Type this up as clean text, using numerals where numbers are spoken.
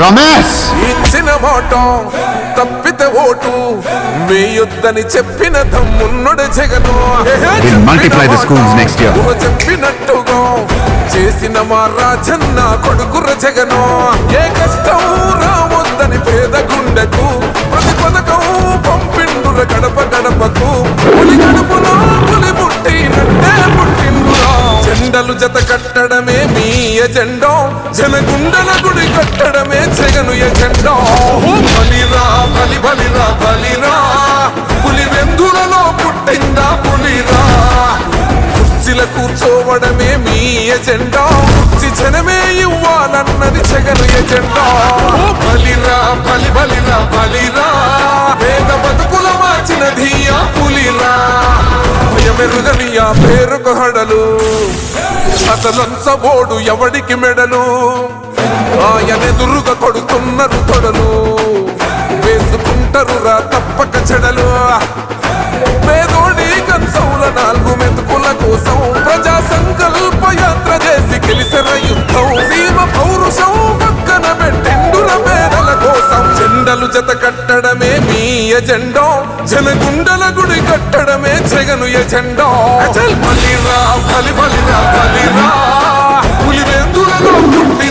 రమేష్ ఇచ్చిన మాట తప్పితే ఓటు వేయొద్దని చెప్పిన దమ్మున్నడు Jagan. multiply the schools next year. చెప్పినట్టుగా చేసిన మా రాజన్న కొడుకుర జగను. ఏ కష్టం రావద్దని పేద గుండెకు ప్రతి పథకం పంపిండుర గడప గడపకు. పులి గడుపులో పులి పుట్టినట్టే పుట్టిండురా. జెండలు జత కట్టడమే మీ ఎజెండా, జనగుండల గుడి కట్టడమే జగను ఎజెండా. బలిరా బలి బలిరా బలిరా, పులి వెందులలో పుట్టిందా పులిరా. కుర్చీల కూర్చోవడమే మీ ఎజెండా, కుర్చీ జనమే ఇవ్వాలన్నది జగను ఎజెండా. బలిరా బలి బలిరా బలిరా, పేద బతుకుల మార్చినది ఆ పులిరా. భయమెరుగని ఆ పేరుకు హడలు, అసలంచబోడు ఎవడికి మెడలు. ఆయనెదురుగా కొడుతున్నారు తొడలు, వేసుకుంటారు రా తప్పక చెడలు. పేదోడి కంచౌల 4 మెతుకుల కోసం ప్రజా సంకల్ప యాత్ర చేసి గెలిసిన యుద్ధం. సీమ పౌరుషం పక్కన పెట్టిండుర పేదల కోసం. జెండలు జత కట్టడమే మీ ఎజెండా, జనగుండల గుడి కట్టడమే జగను ఎజెండా. బలిరా బలి బలిరా బలిరా, పులి వెందులలో పుట్టి